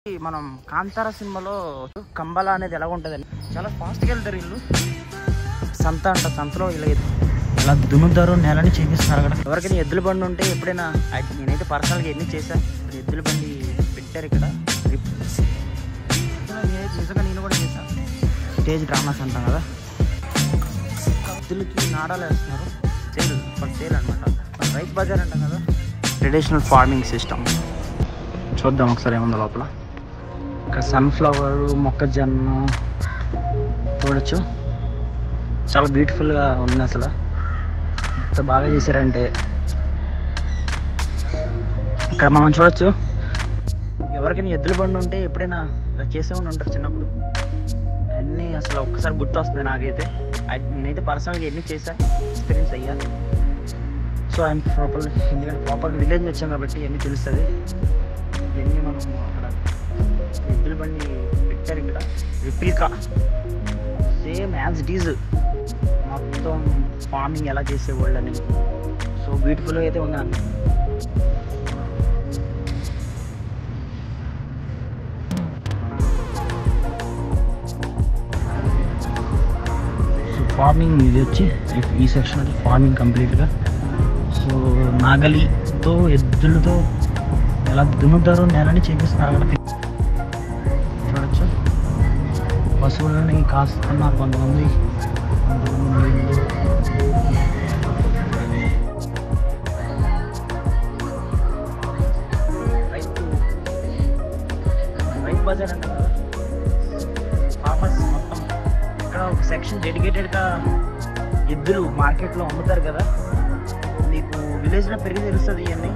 మనం కాంతార సినిమాలో కంబల అనేది ఎలా ఉంటుందని చాలా ఫాస్ట్గా వెళ్తారు వీళ్ళు. సంత అంట, సంతలో ఇలా దున్నుతారు, నేలని చేపిస్తున్నారు అక్కడ. ఎవరికైనా ఎద్దుల బండి ఉంటే ఎప్పుడైనా నేనైతే పర్సనల్గా ఎన్ని చేశాను. ఎద్దుల బండి పెట్టారు ఇక్కడ. నిజంగా నేను కూడా చేశాను. స్టేజ్ డ్రామాస్ అంటాం కదా, ఎద్దులకి నాడాలు వేస్తున్నారు. సేల్ అనమాట. రైతు బజార్ అంటాం కదా, ట్రెడిషనల్ ఫార్మింగ్ సిస్టమ్. చూద్దాం ఒకసారి ఏముందో లోపల. ఇక్కడ సన్ఫ్లవర్, మొక్కజొన్న చూడొచ్చు. చాలా బ్యూటిఫుల్గా ఉంది. అసలు ఎంత బాగా చేశారంటే ఇక్కడ మనం చూడొచ్చు. ఎవరికైనా ఎద్దుల బండి ఉంటే ఎప్పుడైనా ఇలా చేసే ఉంటారు చిన్నప్పుడు. అన్నీ అసలు ఒక్కసారి గుర్తు వస్తుంది నాకైతే. నేనైతే పర్సనల్గా ఎన్ని చేశాను, ఎక్స్పీరియన్స్ అయ్యా. సో ఐఎమ్ ప్రాపర్ విలేజ్ వచ్చాం కాబట్టి ఇవన్నీ తెలుస్తుంది. ఇవన్నీ మనం అక్కడ ఎద్దుల బండి పెట్టారు ఇక్కడ. Replica same as it is, మొత్తం ఫార్మింగ్ ఎలా చేసేవాళ్ళు అని. సో బ్యూటిఫుల్గా అయితే ఉన్నాను. సో ఫార్మింగ్ ఇది వచ్చి ఈ సెక్షన్ వచ్చి ఫార్మింగ్ కంప్లీట్గా. సో నాగలితో ఎద్దులతో ఎలా దున్నుతారో నేలని చేపిస్తున్నారు అక్కడ. చూడొచ్చు, పశువులని కాస్తున్నారు కొంతమంది. రైతు బజార్ అంటే కదా, ఫార్మర్స్ మొత్తం ఇక్కడ ఒక సెక్షన్ డెడికేటెడ్గా ఎద్దులు మార్కెట్లో అమ్ముతారు కదా. నీకు విలేజ్లో పెరిగి తెలుస్తుంది ఇవన్నీ.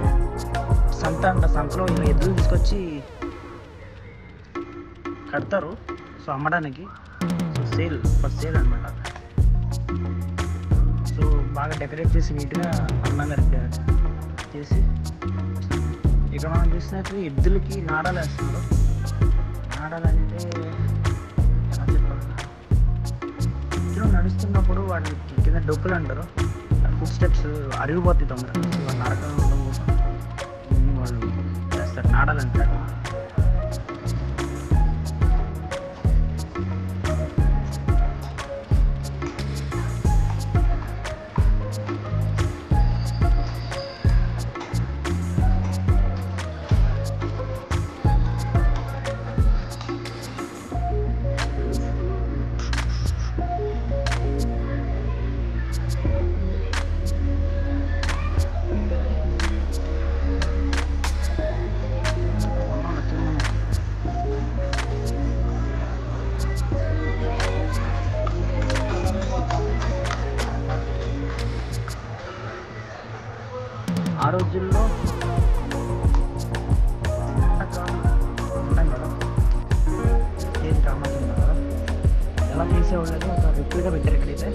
సంత అంట, సంతలో ఇలా ఎద్దులు తీసుకొచ్చి కడతారు. సో అమ్మడానికి. సో సేల్ అనమాట. సో బాగా డెకరేట్ చేసి నీట్గా అందంగా చేసి ఇక్కడ మనం చూసినట్టు ఎద్దులకి నాడాలు వేస్తున్నారు. నాడాలు అంటే ఎలా చెప్పాలి, ఎద్దులు నడుస్తున్నప్పుడు వాటికి కింద డొక్కులు అంటారు. ఫుడ్ స్టెప్స్ అరిగిపోతాయి తొందరగా. వాళ్ళు నడకడం కోసం వాళ్ళు చేస్తారు, నాడాలంటారు. ఆ రోజుల్లో ఉంటాం కదా, స్టేజ్ డ్రామాస్ ఉంటాం కదా, ఎలా చేసేవాళ్ళని ఒక రిప్లికా పెట్టారు ఇక్కడైతే.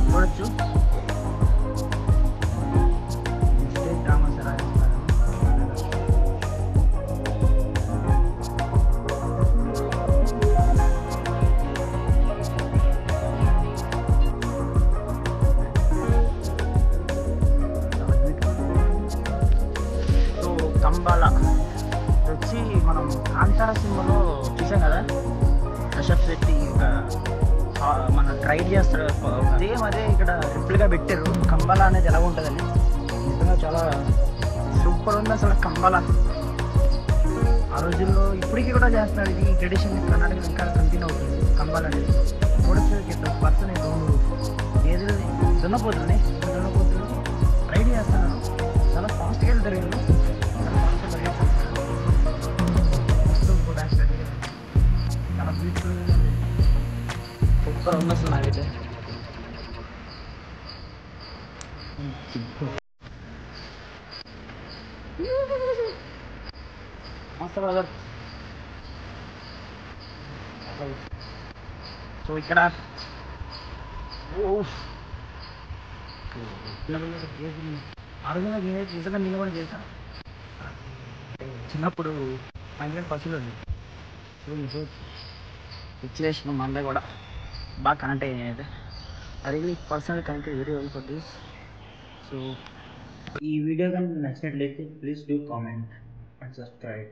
చూడొచ్చు స్టేజ్ డ్రామాస్ ఎలా చేస్తారు. కంబాల వచ్చి మనం కాంతార సినిమాలో చూసాం కదా, రిషబ్ శెట్టి మన ట్రై చేస్తాడు. సేమ్ అదే ఇక్కడ రిప్లికా పెట్టారు. కంబాల అనేది ఎలా ఉంటుందని నిజంగా చాలా సూపర్ ఉంది అసలు. కంబాల ఆ రోజుల్లో ఇప్పటికీ కూడా చేస్తున్నారు. ఇది ట్రెడిషన్ కర్ణాటక ఇంకా కంటిన్యూ అవుతుంది. కంబాల అనేది చూడొచ్చు. పర్సన్ ఏది దున్నపోతుంది రైడ్ చేస్తున్నారు. చాలా ఫాస్ట్గా వెళ్తారు వీళ్ళు. చాలా బ్యూటిఫుల్గా సూపర్ ఉంది అసలు నాకైతే. సో ఇక్కడ అడుగున నిజంగా నేను కూడా చేశాను. చిన్నప్పుడు మంచి పశువులు ఉంది. సిచ్యువేషన్ మందే కూడా బాగా కనెక్ట్ అయ్యాయి. అయితే I really personal connect very well for this. So ఈ వీడియో కానీ నచ్చినట్లయితే please do comment and subscribe.